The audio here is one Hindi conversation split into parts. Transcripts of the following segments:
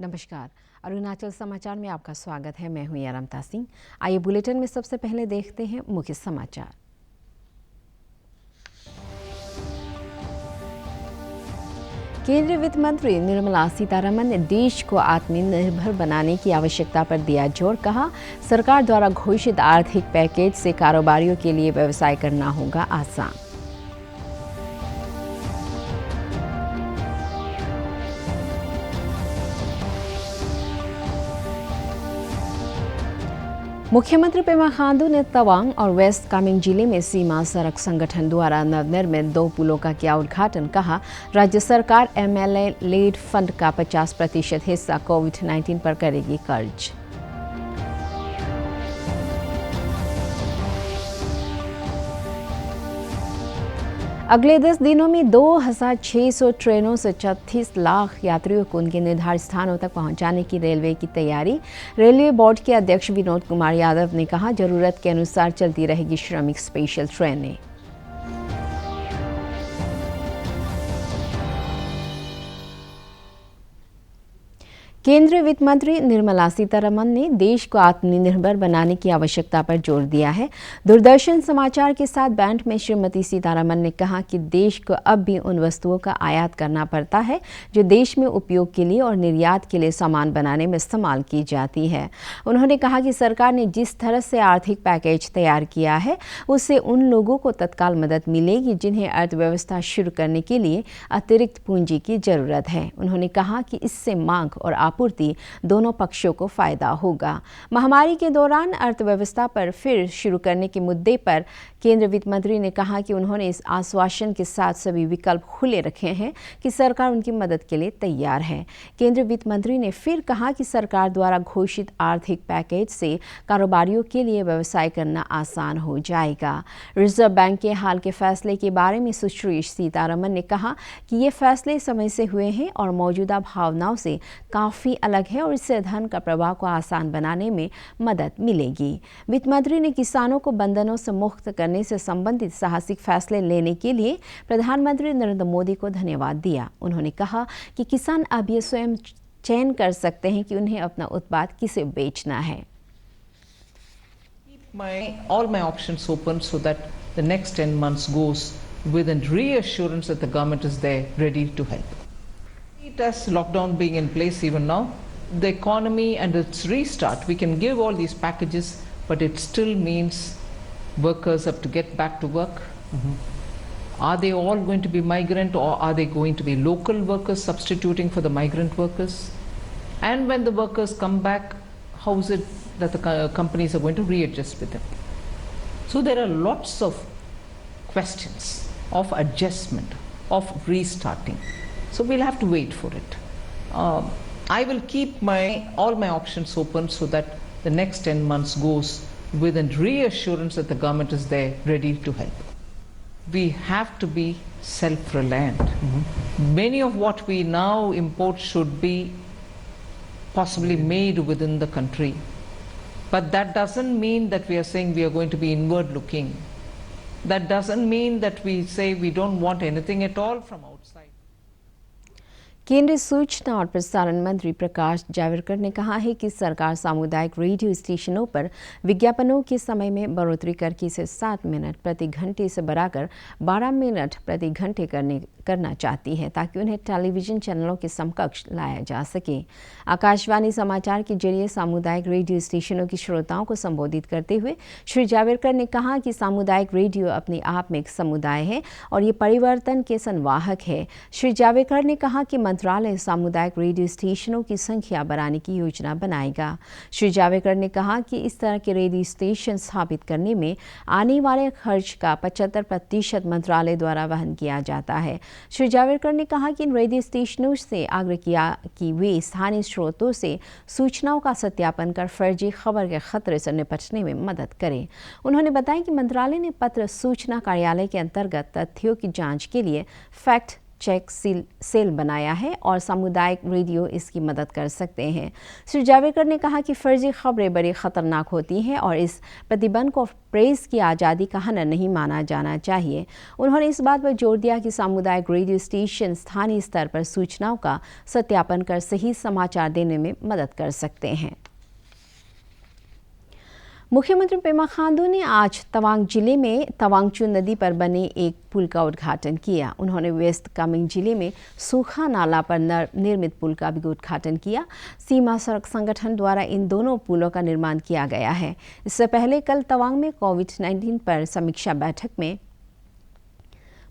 नमस्कार। अरुणाचल समाचार में आपका स्वागत है। मैं हूं यारमता सिंह। आइए बुलेटिन में सबसे पहले देखते हैं मुख्य समाचार। केंद्रीय वित्त मंत्री निर्मला सीतारमण ने देश को आत्मनिर्भर बनाने की आवश्यकता पर दिया जोर। कहा, सरकार द्वारा घोषित आर्थिक पैकेज से कारोबारियों के लिए व्यवसाय करना होगा आसान। मुख्यमंत्री पेमा खांडू ने तवांग और वेस्ट कामेंग जिले में सीमा सड़क संगठन द्वारा नवनिर्मित 2 पुलों का किया उद्घाटन। कहा, राज्य सरकार MLA लेड फंड का 50% हिस्सा कोविड-19 पर करेगी खर्च। अगले 10 दिनों में 2600 ट्रेनों से 36 लाख यात्रियों को उनके निर्धारित स्थानों तक पहुंचाने की रेलवे की तैयारी। रेलवे बोर्ड के अध्यक्ष विनोद कुमार यादव ने कहा, जरूरत के अनुसार चलती रहेगी श्रमिक स्पेशल ट्रेनें। केंद्रीय वित्त मंत्री निर्मला सीतारमण ने देश को आत्मनिर्भर बनाने की आवश्यकता पर जोर दिया है। दूरदर्शन समाचार के साथ बैंड में श्रीमती सीतारमण ने कहा कि देश को अब भी उन वस्तुओं का आयात करना पड़ता है जो देश में उपयोग के लिए और निर्यात के लिए सामान बनाने में इस्तेमाल की जाती है। उन्होंने कहा कि सरकार ने जिस तरह से आर्थिक पैकेज तैयार किया है उससे उन लोगों को तत्काल मदद मिलेगी जिन्हें अर्थव्यवस्था शुरू करने के लिए अतिरिक्त पूंजी की जरूरत है। उन्होंने कहा कि इससे मांग और आपूर्ति दोनों पक्षों को फायदा होगा। महामारी के दौरान अर्थव्यवस्था पर फिर शुरू करने के मुद्दे पर केंद्रीय वित्त मंत्री ने कहा कि उन्होंने इस आश्वासन के साथ सभी विकल्प खुले रखे हैं कि सरकार उनकी मदद के लिए तैयार है। केंद्रीय वित्त मंत्री ने फिर कहा कि सरकार द्वारा घोषित आर्थिक पैकेज से कारोबारियों के लिए व्यवसाय करना आसान हो जाएगा। रिजर्व बैंक के हाल के फैसले के बारे में सुश्री सीतारमण ने कहा कि ये फैसले समय से हुए हैं और मौजूदा भावनाओं से काफ़ी अलग है और इससे धन का प्रवाह को आसान बनाने में मदद मिलेगी। वित्त मंत्री ने किसानों को बंधनों से मुक्त करने से संबंधित साहसिक फैसले लेने के लिए प्रधानमंत्री नरेंद्र मोदी को धन्यवाद दिया। उन्होंने कहा कि किसान अब ये स्वयं चयन कर सकते हैं कि उन्हें अपना उत्पाद किसे बेचना है। All my options open so that the next 10 months goes with a reassurance that the government is there ready to help. It has lockdown being in place even now, the economy and its restart, we can give all these packages, but it still means workers have to get back to work. Are they all going to be migrant or are they going to be local workers substituting for the migrant workers? And when the workers come back, how is it that the companies are going to readjust with them? So there are lots of questions of adjustment, of restarting. So we'll have to wait for it. I will keep all my options open so that the next 10 months goes with a reassurance that the government is there ready to help. We have to be self-reliant. Many of what we now import should be possibly made within the country. But that doesn't mean that we are saying we are going to be inward looking. That doesn't mean that we say we don't want anything at all from outside. केंद्रीय सूचना और प्रसारण मंत्री प्रकाश जावड़ेकर ने कहा है कि सरकार सामुदायिक रेडियो स्टेशनों पर विज्ञापनों के समय में बढ़ोतरी करके इसे 7 मिनट प्रति घंटे से बढ़ाकर 12 मिनट प्रति घंटे करना चाहती है ताकि उन्हें टेलीविजन चैनलों के समकक्ष लाया जा सके। आकाशवाणी समाचार के जरिए सामुदायिक रेडियो स्टेशनों के श्रोताओं को संबोधित करते हुए श्री जावड़ेकर ने कहा कि सामुदायिक रेडियो अपने आप में एक समुदाय है और ये परिवर्तन के संवाहक है। श्री जावड़ेकर ने कहा कि मंत्रालय सामुदायिक रेडियो स्टेशनों की संख्या बढ़ाने की योजना बनाएगा। श्री जावड़ेकर ने कहा कि इस तरह के रेडियो स्टेशन स्थापित करने में आने वाले खर्च का 75% मंत्रालय द्वारा वहन किया जाता है। श्री जावड़ेकर ने कहा कि इन रेडियो स्टेशनों से आग्रह किया कि वे स्थानीय स्रोतों से सूचनाओं का सत्यापन कर फर्जी खबर के खतरे से निपटने में मदद करें। उन्होंने बताया कि मंत्रालय ने पत्र सूचना कार्यालय के अंतर्गत तथ्यों की जांच के लिए फैक्ट चेक सेल बनाया है और सामुदायिक रेडियो इसकी मदद कर सकते हैं। श्री जावड़ेकर ने कहा कि फर्जी खबरें बड़ी खतरनाक होती हैं और इस प्रतिबंध को प्रेस की आज़ादी का हनन नहीं माना जाना चाहिए। उन्होंने इस बात पर जोर दिया कि सामुदायिक रेडियो स्टेशन स्थानीय स्तर पर सूचनाओं का सत्यापन कर सही समाचार देने में मदद कर सकते हैं। मुख्यमंत्री पेमा खांडू ने आज तवांग जिले में तवांगचू नदी पर बने एक पुल का उद्घाटन किया। उन्होंने वेस्ट कामेंग जिले में सूखा नाला पर निर्मित पुल का भी उद्घाटन किया। सीमा सड़क संगठन द्वारा इन दोनों पुलों का निर्माण किया गया है। इससे पहले कल तवांग में कोविड-19 पर समीक्षा बैठक में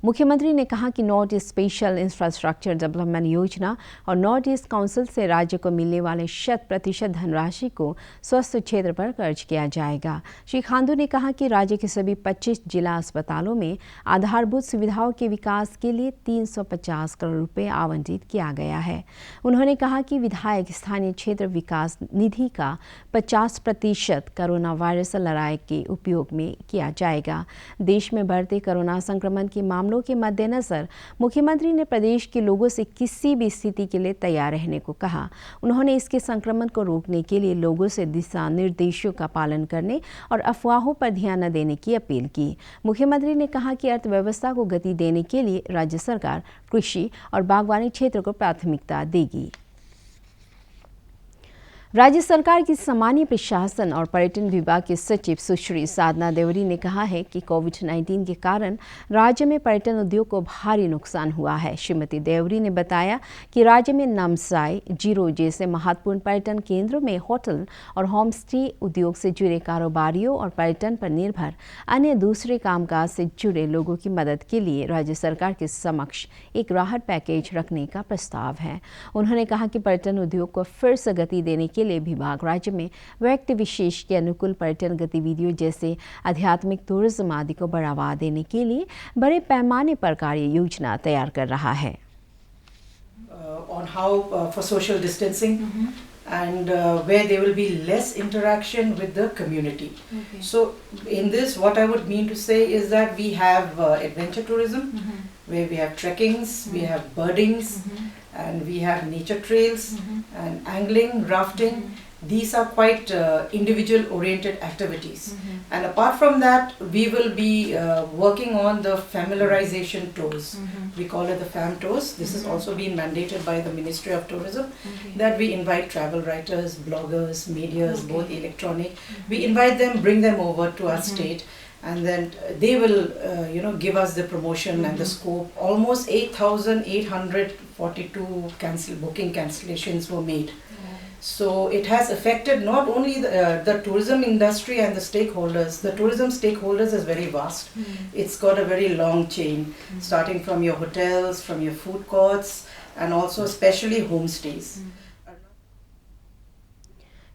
मुख्यमंत्री ने कहा कि north east special infrastructure development योजना और नॉर्थ ईस्ट काउंसिल से राज्य को मिलने वाले 100% धनराशि को स्वास्थ्य क्षेत्र पर खर्च किया जाएगा। श्री खांडू ने कहा कि राज्य के सभी 25 जिला अस्पतालों में आधारभूत सुविधाओं के विकास के लिए 350 करोड़ रुपए आवंटित किया गया है। उन्होंने कहा कि विधायक स्थानीय क्षेत्र विकास निधि का 50% कोरोना वायरस से लड़ाई के उपयोग में किया जाएगा। देश में बढ़ते कोरोना संक्रमण के मामलों के मद्देनजर मुख्यमंत्री ने प्रदेश के लोगों से किसी भी स्थिति के लिए तैयार रहने को कहा। उन्होंने इसके संक्रमण को रोकने के लिए लोगों से दिशा निर्देशों का पालन करने और अफवाहों पर ध्यान न देने की अपील की। मुख्यमंत्री ने कहा कि अर्थव्यवस्था को गति देने के लिए राज्य सरकार कृषि और बागवानी क्षेत्र को प्राथमिकता देगी। राज्य सरकार की सामान्य प्रशासन और पर्यटन विभाग के सचिव सुश्री साधना देवरी ने कहा है कि कोविड-19 के कारण राज्य में पर्यटन उद्योग को भारी नुकसान हुआ है। श्रीमती देवरी ने बताया कि राज्य में नामसाई, जीरो जैसे महत्वपूर्ण पर्यटन केंद्रों में होटल और होम स्टे उद्योग से जुड़े कारोबारियों और पर्यटन पर निर्भर अन्य दूसरे कामकाज से जुड़े लोगों की मदद के लिए राज्य सरकार के समक्ष एक राहत पैकेज रखने का प्रस्ताव है। उन्होंने कहा कि पर्यटन उद्योग को फिर से गति देने के लिए विभाग राज्य में व्यक्ति विशेष के अनुकूल पर्यटन गतिविधियों जैसे आध्यात्मिक टूरिज्म आदि को बढ़ावा देने के लिए बड़े पैमाने पर कार्य योजना तैयार कर रहा है। On how for social distancing and where there will be less interaction with the community. Okay. So in this what I would mean to say is that we have adventure tourism where we have trekkings, we have birdings, and we have nature trails and angling, rafting. These are quite individual oriented activities. And apart from that, we will be working on the familiarization tours. We call it the FAM tours. This has also been mandated by the Ministry of Tourism that we invite travel writers, bloggers, medias, both electronic. We invite them, bring them over to our state, and then they will give us the promotion and the scope. Almost 8,842 booking cancellations were made. So it has affected not only the tourism industry and the stakeholders. The tourism stakeholders is very vast. It's got a very long chain, starting from your hotels, from your food courts, and also especially homestays.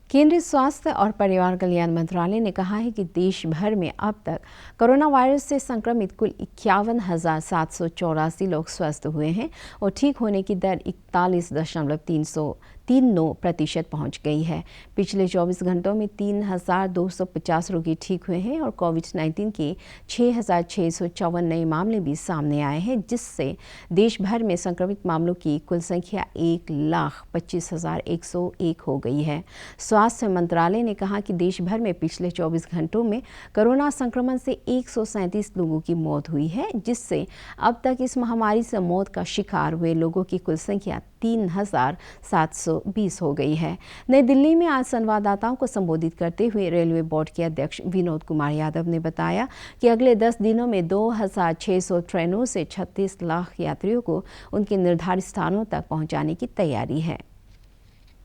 केंद्रीय स्वास्थ्य और परिवार कल्याण मंत्रालय ने कहा है कि देश भर में अब तक कोरोना वायरस से संक्रमित कुल 51,784 लोग स्वस्थ हुए हैं और ठीक होने की दर 41.39% पहुंच गई है। पिछले 24 घंटों में 3,250 रोगी ठीक हुए हैं और कोविड-19 के 6,654 नए मामले भी सामने आए हैं, जिससे देश भर में संक्रमित मामलों की कुल संख्या 1,25,101 हो गई है। स्वास्थ्य मंत्रालय ने कहा कि देश भर में पिछले 24 घंटों में कोरोना संक्रमण से 137 लोगों की मौत हुई है, जिससे अब तक इस महामारी से मौत का शिकार हुए लोगों की कुल संख्या 3,720 हो गई है। नई दिल्ली में आज संवाददाताओं को संबोधित करते हुए रेलवे बोर्ड के अध्यक्ष विनोद कुमार यादव ने बताया कि अगले 10 दिनों में 2,600 ट्रेनों से 36 लाख यात्रियों को उनके निर्धारित स्थानों तक पहुंचाने की तैयारी है।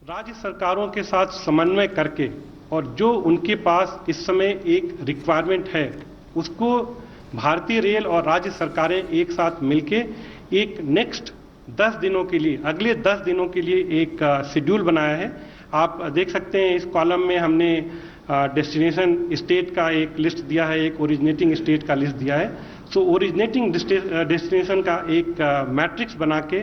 राज्य सरकारों के साथ समन्वय करके और जो उनके पास इस समय एक रिक्वायरमेंट है, उसको भारतीय रेल और राज्य सरकारें एक साथ मिलके एक नेक्स्ट 10 दिनों के लिए, अगले 10 दिनों के लिए एक शेड्यूल बनाया है। आप देख सकते हैं इस कॉलम में हमने डेस्टिनेशन स्टेट का एक लिस्ट दिया है, एक ओरिजिनेटिंग स्टेट का लिस्ट दिया है। सो ओरिजिनेटिंग डेस्टिनेशन का एक मैट्रिक्स बना के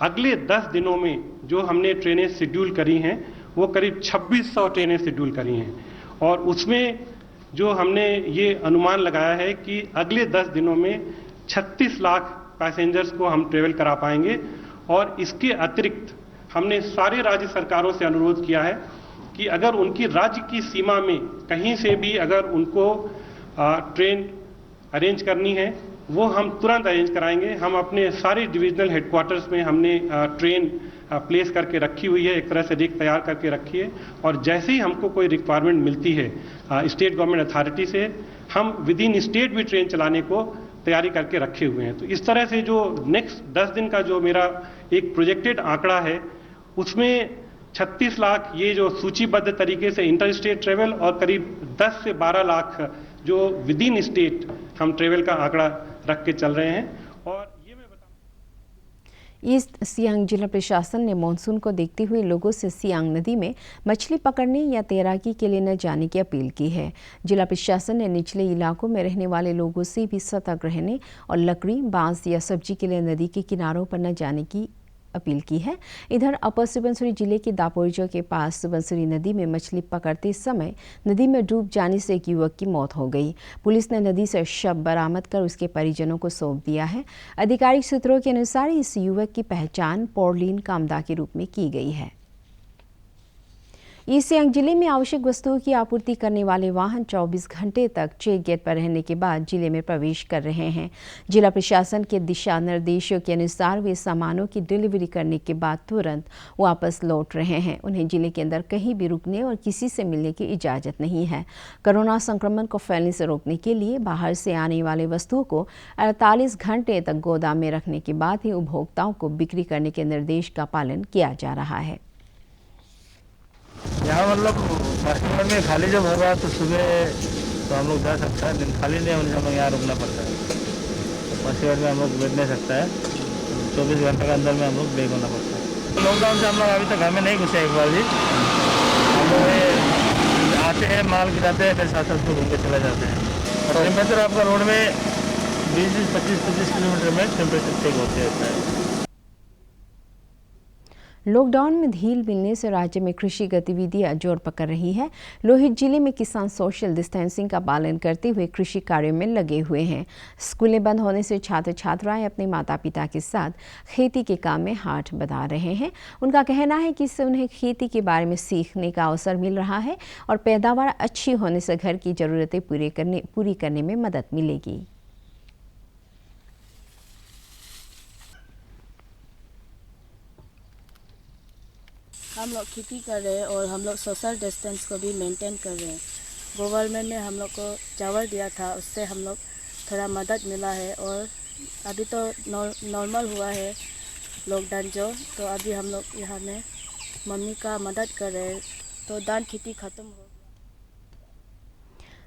अगले 10 दिनों में जो हमने ट्रेनें शेड्यूल करी हैं वो करीब 2600 ट्रेनें शेड्यूल करी हैं, और उसमें जो हमने ये अनुमान लगाया है कि अगले 10 दिनों में 36 लाख पैसेंजर्स को हम ट्रेवल करा पाएंगे। और इसके अतिरिक्त हमने सारे राज्य सरकारों से अनुरोध किया है कि अगर उनकी राज्य की सीमा में कहीं से भी अगर उनको ट्रेन अरेंज करनी है वो हम तुरंत अरेंज कराएंगे। हम अपने सारे डिविजनल हेडक्वार्टर्स में हमने ट्रेन प्लेस करके रखी हुई है, एक तरह से रिक तैयार करके रखी है, और जैसे ही हमको कोई रिक्वायरमेंट मिलती है स्टेट गवर्नमेंट अथॉरिटी से, हम विद इन स्टेट भी ट्रेन चलाने को तैयारी करके रखे हुए हैं। तो इस तरह से जो नेक्स्ट 10 दिन का जो मेरा एक प्रोजेक्टेड आंकड़ा है उसमें 36 लाख ये जो सूचीबद्ध तरीके से इंटर स्टेट ट्रेवल और करीब 10 से 12 लाख जो विद इन स्टेट हम ट्रेवल का आंकड़ा रख के चल रहे हैं। और ये मैं ईस्ट सियांग जिला प्रशासन ने मानसून को देखते हुए लोगों से सियांग नदी में मछली पकड़ने या तैराकी के लिए न जाने की अपील की है। जिला प्रशासन ने निचले इलाकों में रहने वाले लोगों से भी सतर्क रहने और लकड़ी, बांस या सब्जी के लिए नदी के किनारों पर न जाने की अपील की है। इधर अपर सुबनसिरी जिले के दापोरिजो के पास सुबनसिरी नदी में मछली पकड़ते समय नदी में डूब जाने से एक युवक की मौत हो गई। पुलिस ने नदी से शव बरामद कर उसके परिजनों को सौंप दिया है। आधिकारिक सूत्रों के अनुसार इस युवक की पहचान पोर्लिन कामदा के रूप में की गई है। ईस्ट सियांग जिले में आवश्यक वस्तुओं की आपूर्ति करने वाले वाहन 24 घंटे तक चेक गेट पर रहने के बाद जिले में प्रवेश कर रहे हैं। जिला प्रशासन के दिशा निर्देशों के अनुसार वे सामानों की डिलीवरी करने के बाद तुरंत वापस लौट रहे हैं। उन्हें जिले के अंदर कहीं भी रुकने और किसी से मिलने की इजाज़त नहीं है। कोरोना संक्रमण को फैलने से रोकने के लिए बाहर से आने वाले वस्तुओं को 48 घंटे तक गोदाम में रखने के बाद ही उपभोक्ताओं को बिक्री करने के निर्देश का पालन किया जा रहा है। यहाँ मतलब मस्टमर में खाली जब होगा तो सुबह तो हम लोग जा सकता है, दिन खाली नहीं होने से हम लोग यहाँ रुकना पड़ता है। तो मस्टमर में हम लोग बैठ नहीं सकता है, 24 घंटे के अंदर में हम लोग बैग होना पड़ता है। लॉकडाउन से हम लोग अभी तक घर में नहीं घुसे एक बार भी। हम लोग आते हैं, माल गिराते हैं, फिर साथ साथ घूम के चले जाते हैं। और टेम्परेचर आपका रोड में 20-25 किलोमीटर में टेम्परेचर ठीक होते रहता है। लॉकडाउन में ढील मिलने से राज्य में कृषि गतिविधियां जोर पकड़ रही है। लोहित जिले में किसान सोशल डिस्टेंसिंग का पालन करते हुए कृषि कार्यों में लगे हुए हैं। स्कूलें बंद होने से छात्र छात्राएं अपने माता पिता के साथ खेती के काम में हाथ बधा रहे हैं। उनका कहना है कि इससे उन्हें खेती के बारे में सीखने का अवसर मिल रहा है और पैदावार अच्छी होने से घर की ज़रूरतें पूरी करने में मदद मिलेगी। हम लोग खेती कर रहे हैं और हम लोग सोशल डिस्टेंस को भी मेंटेन कर रहे हैं। गवर्नमेंट ने हम लोग को चावल दिया था, उससे हम लोग थोड़ा मदद मिला है। और अभी तो नॉर्मल हुआ है लॉकडाउन जो, तो अभी हम लोग यहाँ में मम्मी का मदद कर रहे हैं, तो धान खेती ख़त्म हो।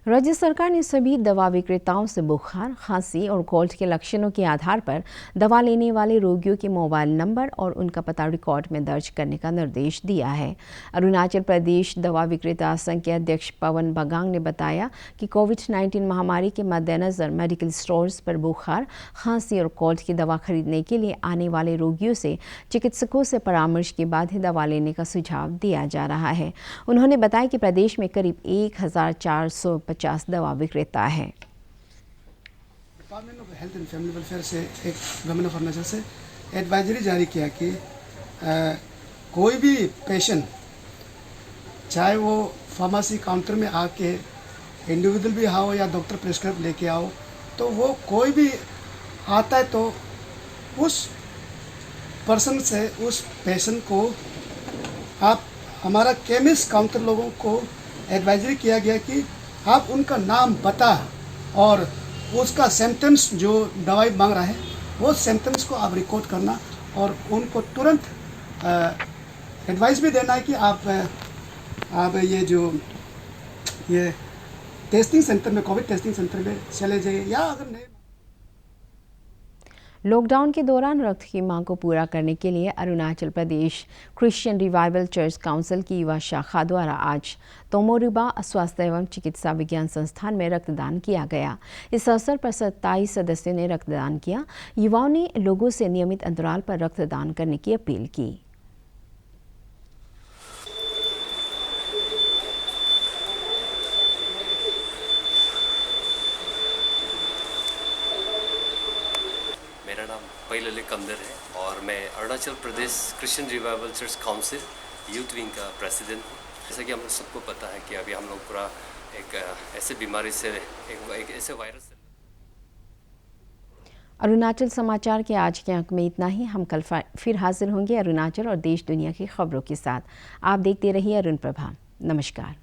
राज्य सरकार ने सभी दवा विक्रेताओं से बुखार, खांसी और कोल्ड के लक्षणों के आधार पर दवा लेने वाले रोगियों के मोबाइल नंबर और उनका पता रिकॉर्ड में दर्ज करने का निर्देश दिया है। अरुणाचल प्रदेश दवा विक्रेता संघ के अध्यक्ष पवन बगांग ने बताया कि कोविड-19 महामारी के मद्देनज़र मेडिकल स्टोर्स पर बुखार, खांसी और कोल्ड की दवा खरीदने के लिए आने वाले रोगियों से चिकित्सकों से परामर्श के बाद ही दवा लेने का सुझाव दिया जा रहा है। उन्होंने बताया कि प्रदेश में करीब 1450 दवा विक्रेता है। Department of health and family welfare से एक गवर्नमेंट ऑफ अरुणाचल से एडवाइजरी जारी किया कि कोई भी पेशेंट चाहे वो फार्मेसी काउंटर में आके इंडिविजुअल भी आओ या डॉक्टर प्रिस्क्राइब लेके आओ, तो वो कोई भी आता है तो उस पर्सन से उस पेशेंट को आप हमारा केमिस्ट काउंटर लोगों को एडवाइजरी किया गया कि आप उनका नाम, पता और उसका सिम्टम्स जो दवाई मांग रहा है वो सिम्टम्स को आप रिकॉर्ड करना और उनको तुरंत एडवाइस भी देना है कि आप ये टेस्टिंग सेंटर में, कोविड टेस्टिंग सेंटर में चले जाइए, या अगर नहीं। लॉकडाउन के दौरान रक्त की मांग को पूरा करने के लिए Arunachal Pradesh Christian revival church council की युवा शाखा द्वारा आज तोमोरुबा स्वास्थ्य एवं चिकित्सा विज्ञान संस्थान में रक्तदान किया गया। इस अवसर पर 27 सदस्यों ने रक्तदान किया। युवाओं ने लोगों से नियमित अंतराल पर रक्तदान करने की अपील की। मेरा नाम कमदर है और मैं Arunachal Pradesh Christian revival church council youth wing का प्रेसिडेंट हूँ। जैसा कि हम सबको पता है कि अभी हम लोग पूरा एक ऐसे बीमारी से एक ऐसे वायरस से। अरुणाचल समाचार के आज के अंक में इतना ही। हम कल फिर हाजिर होंगे अरुणाचल और देश दुनिया की खबरों के साथ। आप देखते रहिए अरुण प्रभा। नमस्कार।